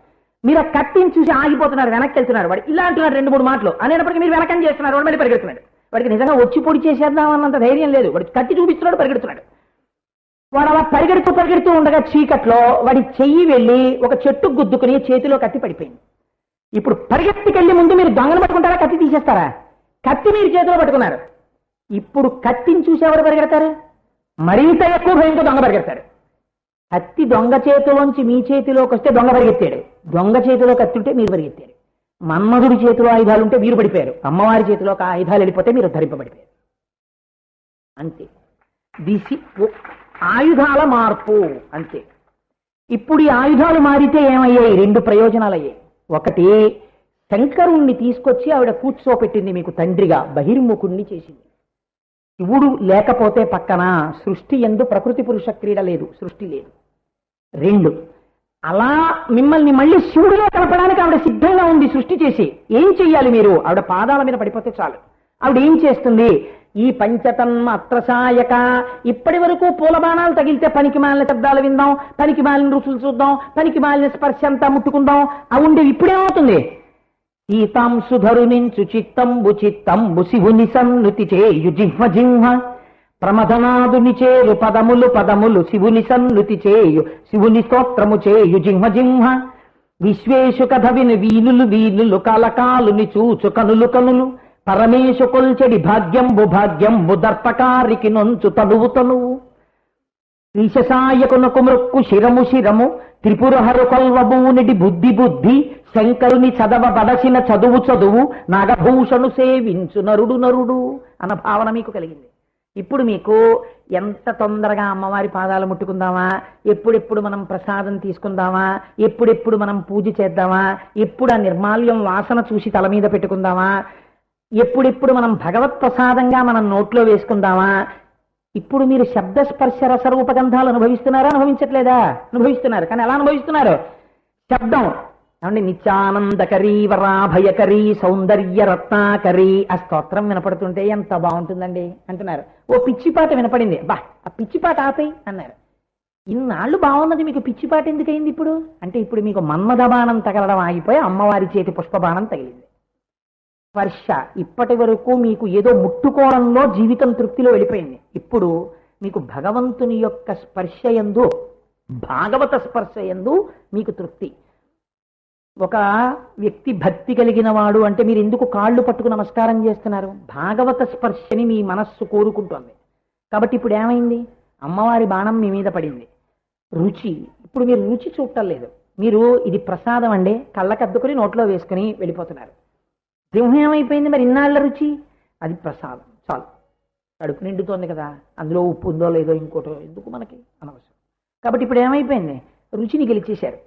మీరు ఆ కత్తిని చూసి ఆగిపోతున్నారు, వెనక్కి వెళ్తున్నారు. వాడు ఇలా అంటున్నాడు 2-3 మాటలు అనేటప్పటికీ మీరు వెనకని చేస్తున్నారు. వాడు మళ్ళీ పరిగెడుతున్నాడు. వాడికి నిజంగా వచ్చి పొడి చేసేద్దామన్నంత ధైర్యం లేదు. వాడు కత్తి చూపిస్తున్నాడు, పరిగెడుతున్నాడు. వాడు అలా పరిగెడుతూ ఉండగా చీకట్లో వాడి చెయ్యి వెళ్ళి ఒక చెట్టు గుద్దుకుని చేతిలో కత్తి పడిపోయింది. ఇప్పుడు పరిగెత్తికెళ్ళి ముందు మీరు దొంగను పట్టుకుంటారా, కత్తి తీసేస్తారా? కత్తి మీరు చేతిలో పట్టుకున్నారు. ఇప్పుడు కత్తిని చూసి ఎవరు పరిగెడతారు? మరింత ఎక్కువ భయంతో దొంగ పరిగెడతారు. కత్తి దొంగ చేతిలోంచి మీ చేతిలోకి వస్తే దొంగ పరిగెత్తాడు. దొంగ చేతిలో కత్తి ఉంటే మీరు పరిగెత్తారు. మన్మధుడి చేతిలో ఆయుధాలు ఉంటే మీరు పడిపోయారు. అమ్మవారి చేతిలో ఆయుధాలు వెళ్ళిపోతే మీరు ధరింపబడిపోయారు. అంతే. ఆయుధాల మార్పు అంతే. ఇప్పుడు ఈ ఆయుధాలు మారితే ఏమయ్యాయి? 2 ప్రయోజనాలు అయ్యాయి. ఒకటి, శంకరుణ్ణి తీసుకొచ్చి ఆవిడ కూర్చోపెట్టింది మీకు తండ్రిగా, బహిర్ముఖుణ్ణి చేసింది. శివుడు లేకపోతే పక్కన సృష్టి యందు ప్రకృతి పురుష క్రీడ లేదు, సృష్టి లేదు. 2, అలా మిమ్మల్ని మళ్ళీ శివుడిలో కలపడానికి ఆవిడ సిద్ధంగా ఉంది సృష్టి చేసి. ఏం చెయ్యాలి మీరు? ఆవిడ పాదాల మీద పడిపోతే చాలు. ఆవిడ ఏం చేస్తుంది? ఈ పంచతన్మాత్రసాయక, ఇప్పటి వరకు పూలబాణాలు తగిలితే పనికి మాలిన శబ్దాలు విందాం, పనికి మాలిన రుచులు చూద్దాం, పనికి మాలిన స్పర్శ అంతా ముట్టుకుందాం, అవుండే ఇప్పుడేమవుతుంది? సీతాంశుధరునించు చిత్తంబు శివుని సన్నుతి చేయు జిహ్వ జిహ్వ, ప్రమదనాదుని చేరు పదములు శివుని సన్నుతి చేయు శివుని స్తోత్రము చేయు జిహ్వ జిహ్వ, విశ్వేశు కథ విను వీనులు కాలకాలుని చూచు కనులు పరమేశు కొల్చెడి భాగ్యంబు దర్పకారికి నొంచు తనువు ఈశసాయకునకు మృక్కు శిరము త్రిపురహరు కొల్వబూనిడి బుద్ధి శంకరుని బడసిన చదువు నాగభూషణు సేవించు నరుడు అన్న భావన మీకు కలిగింది. ఇప్పుడు మీకు ఎంత తొందరగా అమ్మవారి పాదాలు ముట్టుకుందామా, ఎప్పుడెప్పుడు మనం ప్రసాదం తీసుకుందామా, ఎప్పుడెప్పుడు మనం పూజ చేద్దామా, ఎప్పుడు ఆ నిర్మాల్యం వాసన చూసి తల మీద పెట్టుకుందామా, ఎప్పుడెప్పుడు మనం భగవత్ ప్రసాదంగా మనం నోట్లో వేసుకుందామా. ఇప్పుడు మీరు శబ్దస్పర్శ రసరూపగంధాలు అనుభవిస్తున్నారా? అనుభవించట్లేదా? అనుభవిస్తున్నారు. కానీ ఎలా అనుభవిస్తున్నారు? శబ్దం ఏమండి, నిత్యానందకరీ వరాభయకరీ సౌందర్య రత్నాకరీ ఆ స్తోత్రం వినపడుతుంటే ఎంత బాగుంటుందండి అంటున్నారు. ఓ పిచ్చిపాట వినపడింది, బా ఆ పిచ్చిపాట ఆపేయి అన్నారు. ఇన్నాళ్ళు బాగున్నది, మీకు పిచ్చిపాట ఎందుకయింది ఇప్పుడు? అంటే ఇప్పుడు మీకు మన్మథ బాణం తగలడం ఆగిపోయి అమ్మవారి చేతి పుష్పబాణం తగిలింది. స్పర్శ ఇప్పటి వరకు మీకు ఏదో ముట్టుకోవడంలో జీవితం తృప్తిలో వెళ్ళిపోయింది. ఇప్పుడు మీకు భగవంతుని యొక్క స్పర్శ యందు, భాగవత స్పర్శ యందు మీకు తృప్తి. ఒక వ్యక్తి భక్తి కలిగిన వాడు అంటే మీరు ఎందుకు కాళ్ళు పట్టుకు నమస్కారం చేస్తున్నారు? భాగవత స్పర్శని మీ మనస్సు కోరుకుంటోంది. కాబట్టి ఇప్పుడు ఏమైంది? అమ్మవారి బాణం మీ మీద పడింది. రుచి, ఇప్పుడు మీరు రుచి చూడటం లేదు. మీరు ఇది ప్రసాదం అండి కళ్ళకద్దుకుని నోట్లో వేసుకుని వెళ్ళిపోతున్నారు. సింహం ఏమైపోయింది? మరి ఇన్నాళ్ళ రుచి అది ప్రసాదం, చాలు. కడుపు నిండుతోంది కదా, అందులో ఉప్పు ఉందో లేదో ఇంకోటో ఎందుకు మనకి అనవసరం. కాబట్టి ఇప్పుడు ఏమైపోయింది? రుచిని గెలిచేశారు.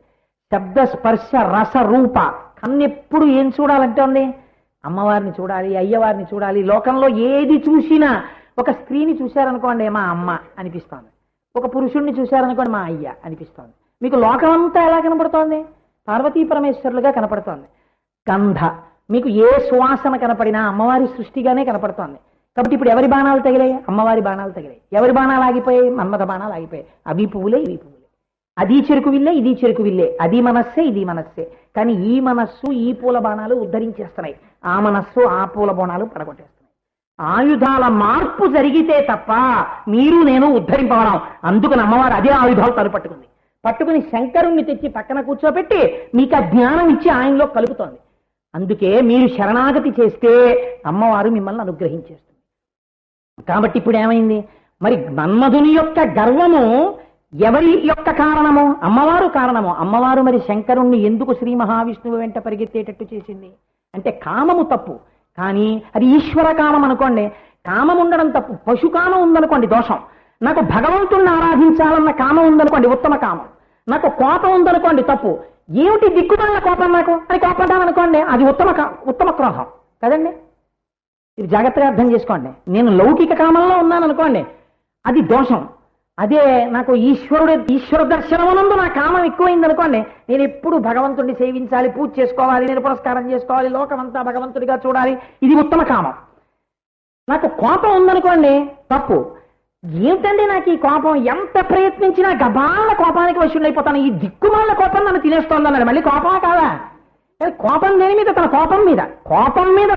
శబ్ద స్పర్శ రస రూప, కన్నెప్పుడు ఏం చూడాలంటే ఉంది? అమ్మవారిని చూడాలి, అయ్యవారిని చూడాలి. లోకంలో ఏది చూసినా, ఒక స్త్రీని చూశారనుకోండి మా అమ్మ అనిపిస్తోంది, ఒక పురుషుణ్ణి చూశారనుకోండి మా అయ్య అనిపిస్తోంది. మీకు లోకమంతా ఎలా కనపడుతోంది? పార్వతీ పరమేశ్వరులుగా కనపడుతోంది. గంధ, మీకు ఏ సువాసన కనపడినా అమ్మవారి సృష్టిగానే కనపడుతోంది. కాబట్టి ఇప్పుడు ఎవరి బాణాలు తగిలాయి? అమ్మవారి బాణాలు తగిలాయి. ఎవరి బాణాలు ఆగిపోయాయి? మన్మథ బాణాలు ఆగిపోయాయి. అవి పువ్వులే, ఇవి పువ్వులే. అది చెరుకు విల్లే, ఇది చెరుకు విల్లే, అది మనస్సే, ఇది మనస్సే. కానీ ఈ మనస్సు ఈ పూల బాణాలు ఉద్ధరించేస్తున్నాయి, ఆ మనస్సు ఆ పూల బాణాలు పడగొట్టేస్తున్నాయి. ఆయుధాల మార్పు జరిగితే తప్ప మీరు నేను ఉద్ధరింపవడం. అందుకని అమ్మవారు అదే ఆయుధాలు పట్టుకుని శంకరుణ్ణి తెచ్చి పక్కన కూర్చోబెట్టి మీకు ఆ జ్ఞానం ఇచ్చి ఆయనలో కలుపుతోంది. అందుకే మీరు శరణాగతి చేస్తే అమ్మవారు మిమ్మల్ని అనుగ్రహించేస్తుంది. కాబట్టి ఇప్పుడు ఏమైంది మరి? మన్మధుని యొక్క గర్వము ఎవరి యొక్క కారణము? అమ్మవారు కారణము. అమ్మవారు మరి శంకరుణ్ణి ఎందుకు శ్రీ మహావిష్ణువు వెంట పరిగెత్తేటట్టు చేసింది అంటే కామము తప్పు, కానీ అది ఈశ్వర కామం అనుకోండి, కామం ఉండడం తప్పు. పశుకామం ఉందనుకోండి దోషం. నాకు భగవంతుణ్ణి ఆరాధించాలన్న కామం ఉందనుకోండి ఉత్తమ కామం. నాకు కోపం ఉందనుకోండి తప్పు. ఏమిటి దిక్కుమాలిన కోపం నాకు అని కోపడ్డాననుకోండి అది ఉత్తమ క్రోధం కదండి. ఇది జాగ్రత్తగా అర్థం చేసుకోండి. నేను లౌకిక కామంలో ఉన్నాను అనుకోండి అది దోషం. అదే నాకు ఈశ్వర దర్శనమునందు నా కామం ఎక్కువైంది అనుకోండి, నేను ఎప్పుడు భగవంతుడిని సేవించాలి, పూజ చేసుకోవాలి, నేను పురస్కారం చేసుకోవాలి, లోకమంతా భగవంతుడిగా చూడాలి, ఇది ఉత్తమ కామం. నాకు కోపం ఉందనుకోండి తప్పు. ఏమిటండి నాకు ఈ కోపం, ఎంత ప్రయత్నించినా గబాల కోపానికి వశుడైపోతాను, ఈ దిక్కుమాల కోపం నన్ను తినేస్తోంది అన్నాడు. మళ్ళీ కోపమా కాదా? కోపం దేని మీద? తన కోపం మీద.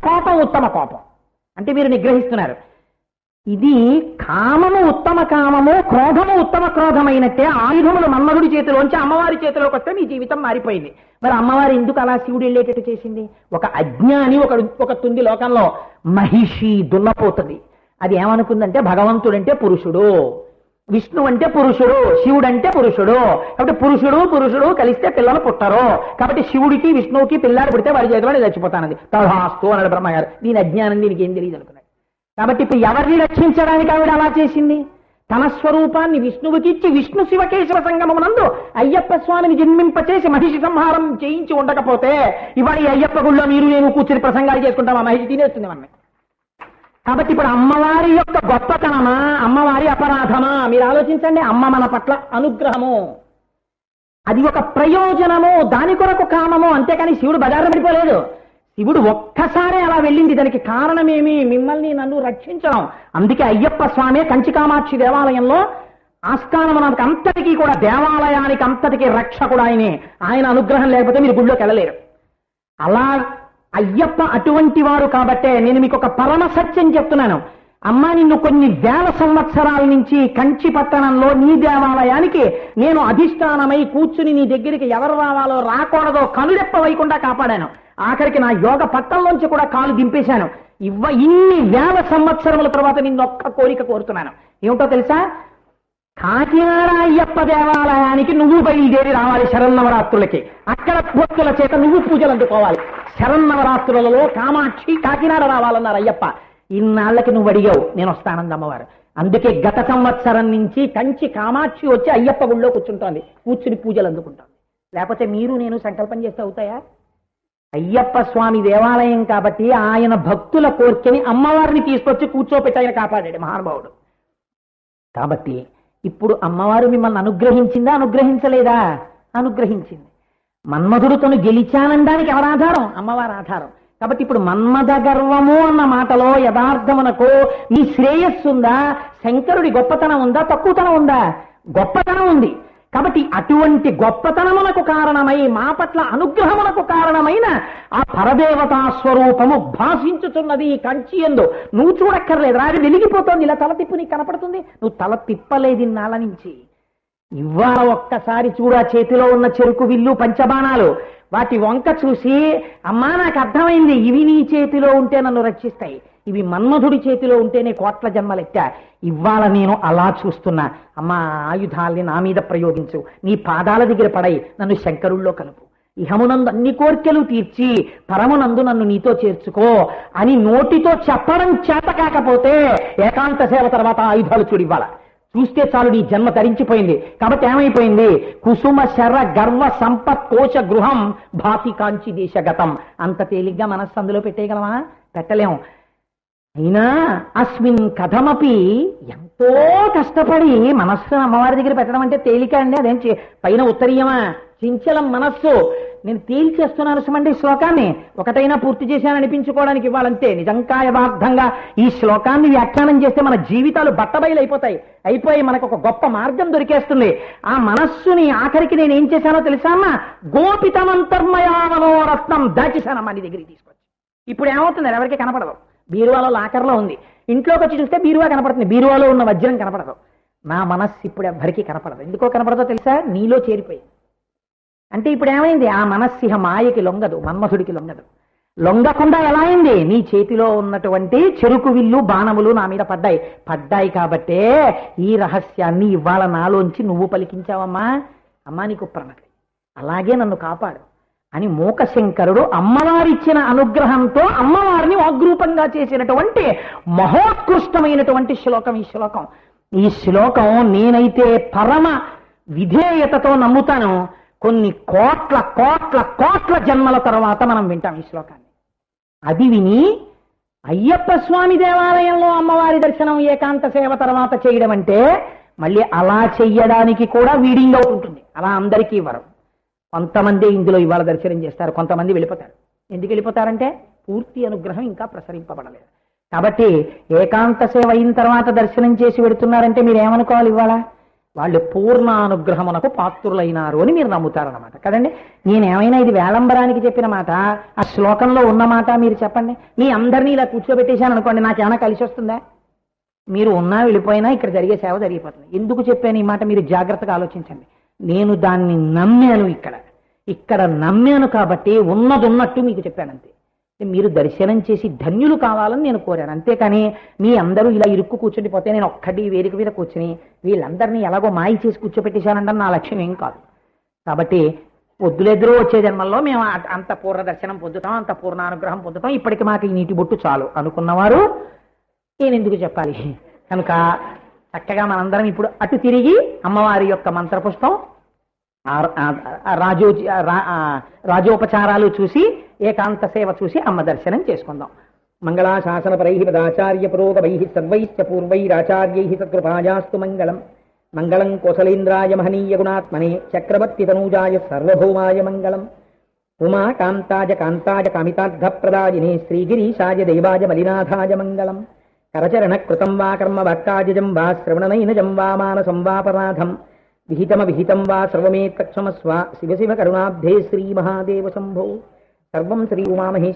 కోపం ఉత్తమ కోపం అంటే మీరు నిగ్రహిస్తున్నారు. ఇది కామము ఉత్తమ కామము, క్రోధము ఉత్తమ క్రోధమైనట్టే ఆయుధములు మన్మధుడి చేతిలోంచి అమ్మవారి చేతిలోకి వస్తే మీ జీవితం మారిపోయింది. మరి అమ్మవారు ఎందుకు అలా శివుడు వెళ్ళేటట్టు చేసింది? ఒక అజ్ఞాని ఒక తుంది లోకంలో మహిషి దున్నపోతుంది. అది ఏమనుకుందంటే భగవంతుడంటే పురుషుడు, విష్ణు అంటే పురుషుడు, శివుడు అంటే పురుషుడు. కాబట్టి పురుషుడు కలిస్తే పిల్లలు పుట్టరు. కాబట్టి శివుడికి విష్ణువుకి పిల్లాడు పుడితే వారి చేతిలో చచ్చిపోతానది. తథాస్తు అన్నాడు బ్రహ్మగారు. దీని అజ్ఞానం, దీనికి ఏం తెలియదు అనుకున్నాడు. కాబట్టి ఇప్పుడు ఎవరిని రక్షించడానికి ఆవిడ అలా చేసింది? తన స్వరూపాన్ని విష్ణువుకి ఇచ్చి విష్ణు శివకేశవ సంగమమునందు అయ్యప్ప స్వామిని జన్మింపచేసి మహిషి సంహారం చేయించి ఉండకపోతే ఇవాళ ఈ అయ్యప్ప గుళ్ళో మీరు నేను కూర్చుని ప్రసంగాలు చేసుకుంటాం, ఆ మహిషి తినేస్తుంది మనని. కాబట్టి ఇప్పుడు అమ్మవారి యొక్క గొప్పతనమా, అమ్మవారి అపరాధమా? మీరు ఆలోచించండి. అమ్మ మన పట్ల అనుగ్రహము, అది ఒక ప్రయోజనము, దాని కొరకు కామము. అంతేకాని శివుడు బజార్లో పడిపోలేదు. శివుడు ఒక్కసారే అలా వెళ్ళింది. దానికి కారణమేమి? మిమ్మల్ని నన్ను రక్షించడం. అందుకే అయ్యప్ప స్వామి కంచి కామాక్షి దేవాలయంలో ఆస్థానమునకు అంతటికీ కూడా, దేవాలయానికి అంతటికీ రక్షకుడు ఆయనే. ఆయన అనుగ్రహం లేకపోతే మీరు గుళ్ళోకి వెళ్ళలేరు. అలా అయ్యప్ప అటువంటి వారు కాబట్టే నేను మీకు ఒక పరమ సత్యం చెప్తున్నాను. అమ్మ, నిన్ను కొన్ని వేల సంవత్సరాల నుంచి కంచి పట్టణంలో నీ దేవాలయానికి నేను అధిష్టానమై కూర్చుని నీ దగ్గరికి ఎవరు రావాలో రాకూడదో కనురెప్ప వైకుండా కాపాడాను. ఆఖరికి నా యోగ పట్టంలోంచి కూడా కాలు దింపేశాను. ఇన్ని వేల సంవత్సరముల తర్వాత నిన్నొక్క కోరిక కోరుతున్నాను. ఏమిటో తెలుసా? కాకినాడ అయ్యప్ప దేవాలయానికి నువ్వు బయలుదేరి రావాలి శరన్నవరాత్రులకి. అక్కడ భక్తుల చేత నువ్వు పూజలు అందుకోవాలి. శరన్నవరాత్రులలో కామాక్షి కాకినాడ రావాలన్నారు అయ్యప్ప. ఇన్నాళ్ళకి నువ్వు అడిగావు, నేను వస్తానంది అమ్మవారు. అందుకే గత సంవత్సరం నుంచి కంచి కామాక్షి వచ్చి అయ్యప్ప గుళ్ళో కూర్చుంటోంది, కూర్చుని పూజలు అందుకుంటోంది. లేకపోతే మీరు నేను సంకల్పం చేస్తే అవుతాయా? అయ్యప్ప స్వామి దేవాలయం కాబట్టి ఆయన భక్తుల కోరికని అమ్మవారిని తీసుకొచ్చి కూర్చోపెట్టి ఆయన కాపాడాడు మహానుభావుడు. కాబట్టి ఇప్పుడు అమ్మవారు మిమ్మల్ని అనుగ్రహించిందా, అనుగ్రహించలేదా? అనుగ్రహించింది. మన్మధుడు తను గెలిచానడానికి ఎవరు ఆధారం? అమ్మవారు ఆధారం. కాబట్టి ఇప్పుడు మన్మథ గర్వము అన్న మాటలో యథార్థమునకు నీ శ్రేయస్సు ఉందా? శంకరుడి గొప్పతనం ఉందా? తక్కువతనం ఉందా? గొప్పతనం ఉంది. కాబట్టి అటువంటి గొప్పతనమునకు కారణమై మా పట్ల అనుగ్రహమునకు కారణమైన ఆ పరదేవతా స్వరూపము భాషించుతున్నది ఈ కంచి యందు. నువ్వు చూడక్కర్లేదు, రాజు వెలిగిపోతోంది. ఇలా తల తిప్పు, నీకు కనపడుతుంది. నువ్వు తల తిప్పలేదు నాళ్ళ నుంచి. ఇవాళ ఒక్కసారి చూడా చేతిలో ఉన్న చెరుకు విల్లు పంచబాణాలు, వాటి వంక చూసి అమ్మా నాకు అర్థమైంది, ఇవి నీ చేతిలో ఉంటే నన్ను రక్షిస్తాయి, ఇవి మన్మధుడి చేతిలో ఉంటేనే కోట్ల జన్మలెట్టా. ఇవాళ నేను అలా చూస్తున్నా. అమ్మా, ఆయుధాల్ని నా మీద ప్రయోగించు, నీ పాదాల దగ్గర పడై నన్ను శంకరుల్లో కలుపు, ఇహమునందు అన్ని కోర్కెలు తీర్చి పరమునందు నన్ను నీతో చేర్చుకో అని నోటితో చెప్పడం చేత కాకపోతే ఏకాంత సేవ తర్వాత ఆయుధాలు చూడివ్వాల. చూస్తే చాలు నీ జన్మ ధరించిపోయింది. కాబట్టి ఏమైపోయింది? కుసుమ శర గర్వ సంపత్ కోశ గృహం భాతి కాంచి దేశగతం. అంత తేలిగ్గా మనస్సు అందులో పెట్టేయగలమా? పెట్టలేం. అయినా అస్మిన్ కథమపి ఎంతో కష్టపడి మనస్సును అమ్మవారి దగ్గర పెట్టడం అంటే తేలిక అండి? అదేం పైన ఉత్తరీయమా? చించలం మనస్సు. నేను తేల్చేస్తున్నాను సుమండి శ్లోకాన్ని, ఒకటైనా పూర్తి చేశాను అనిపించుకోవడానికి ఇవ్వాలంతే. నిజంగా యథార్థంగా ఈ శ్లోకాన్ని వ్యాఖ్యానం చేస్తే మన జీవితాలు బట్టబయలైపోతాయి, అయిపోయి మనకు ఒక గొప్ప మార్గం దొరికేస్తుంది. ఆ మనస్సుని ఆఖరికి నేను ఏం చేశానో తెలుసా అమ్మా, గోపితమంతర్మయా మనోరత్నం దాచేశానమ్మా నీ దగ్గరికి తీసుకొచ్చి. ఇప్పుడు ఏమవుతుంది, ఎవరికి కనపడదు, బీరువాలో లాకర్లో ఉంది. ఇంట్లోకి వచ్చి చూస్తే బీరువా కనపడుతుంది, బీరువాలో ఉన్న వజ్రం కనపడదు. నా మనస్సు ఇప్పుడు ఎవరికి కనపడదు. ఎందుకో కనపడదో తెలుసా, నీలో చేరిపోయింది. అంటే ఇప్పుడు ఏమైంది, ఆ మనస్సిహ మాయకి లొంగదు, మన్మథుడికి లొంగదు. లొంగకుండా ఎలా అయింది, నీ చేతిలో ఉన్నటువంటి చెరుకు విల్లు బాణములు నా మీద పడ్డాయి కాబట్టే ఈ రహస్యాన్ని ఇవాళ నాలోంచి నువ్వు పలికించావమ్మా. అమ్మా నీకు ప్రణతి, అలాగే నన్ను కాపాడు అని మూకశంకరుడు అమ్మవారిచ్చిన అనుగ్రహంతో అమ్మవారిని వాగ్రూపంగా చేసినటువంటి మహోత్కృష్టమైనటువంటి శ్లోకం ఈ శ్లోకం. ఈ శ్లోకం నేనైతే పరమ విధేయతతో నమ్ముతాను. కొన్ని కోట్ల కోట్ల కోట్ల జన్మల తర్వాత మనం వింటాం ఈ శ్లోకాన్ని. అది విని అయ్యప్ప స్వామి దేవాలయంలో అమ్మవారి దర్శనం ఏకాంత సేవ తర్వాత చేయడం అంటే మళ్ళీ అలా చెయ్యడానికి కూడా వీడింగ్ అవుట్ ఉంటుంది. అలా అందరికీ ఇవ్వరు, కొంతమంది ఇందులో ఇవాళ దర్శనం చేస్తారు, కొంతమంది వెళ్ళిపోతారు. ఎందుకు వెళ్ళిపోతారంటే పూర్తి అనుగ్రహం ఇంకా ప్రసరింపబడలేదు. కాబట్టి ఏకాంత సేవ అయిన తర్వాత దర్శనం చేసి పెడుతున్నారంటే మీరు ఏమనుకోవాలి, ఇవాళ వాళ్ళు పూర్ణానుగ్రహమునకు పాత్రులైనారు అని మీరు నమ్ముతారన్నమాట కదండి. నేనేమైనా ఇది వేలంబరానికి చెప్పిన మాట, ఆ శ్లోకంలో ఉన్న మాట మీరు చెప్పండి. మీ అందరినీ ఇలా కూర్చోబెట్టేశాను అనుకోండి, నాకేమైనా కలిసి వస్తుందా? మీరు ఉన్నా వెళ్ళిపోయినా ఇక్కడ జరిగే సేవ జరిగిపోతుంది. ఎందుకు చెప్పాను ఈ మాట మీరు జాగ్రత్తగా ఆలోచించండి. నేను దాన్ని నమ్మాను, ఇక్కడ నమ్మాను కాబట్టి ఉన్నదున్నట్టు మీకు చెప్పానంతే. మీరు దర్శనం చేసి ధన్యులు కావాలని నేను కోరాను, అంతేకాని మీ అందరూ ఇలా ఇరుక్కు కూర్చుండిపోతే నేను ఒక్కటి వేదిక మీద కూర్చుని వీళ్ళందరినీ ఎలాగో మాయ చేసి కూర్చోపెట్టేశానంటే నా లక్ష్యం ఏం కాదు. కాబట్టి పొద్దులెదురూ వచ్చే జన్మల్లో మేము అంత పూర్ణ దర్శనం పొందుతాం, అంత పూర్ణానుగ్రహం పొందుతాం, ఇప్పటికి మాకు ఈ నీటి బొట్టు చాలు అనుకున్నవారు నేను ఎందుకు చెప్పాలి. కనుక చక్కగా మనందరం ఇప్పుడు అటు తిరిగి అమ్మవారి యొక్క మంత్రపుష్పం రాజోపచారాలు చూసి ఏకాంత సేవ చూసి అమ్మ దర్శనం చేసుకుందాం. మంగళాశాసనపరై పదాచార్య పురోగమై సర్వైశ్చ పూర్వైరాచార్యై సత్కృపాయాస్తు మంగళం. మంగళం కోసలేంద్రాయ మహనీయ గుణాత్మనే చక్రవర్తి తనూజాయ సార్వభౌమాయ మంగళం. ఉమా కాంతాయ కాంతాయ కామితార్థప్రదాయినే శ్రీగిరీశాయ దేవాయ మలినాథాయ మంగళం. కరచరణ కృతం వా కర్మ వాక్కాజం వా శ్రవణనైనజం వా మానసం వాపరాధం విహితం వా సర్వమేతక్షమస్వ. శివ శివ కరుణాబ్ధే శ్రీ మహాదేవ శంభో. సర్వం శ్రీ ఉమామహేశ్వర.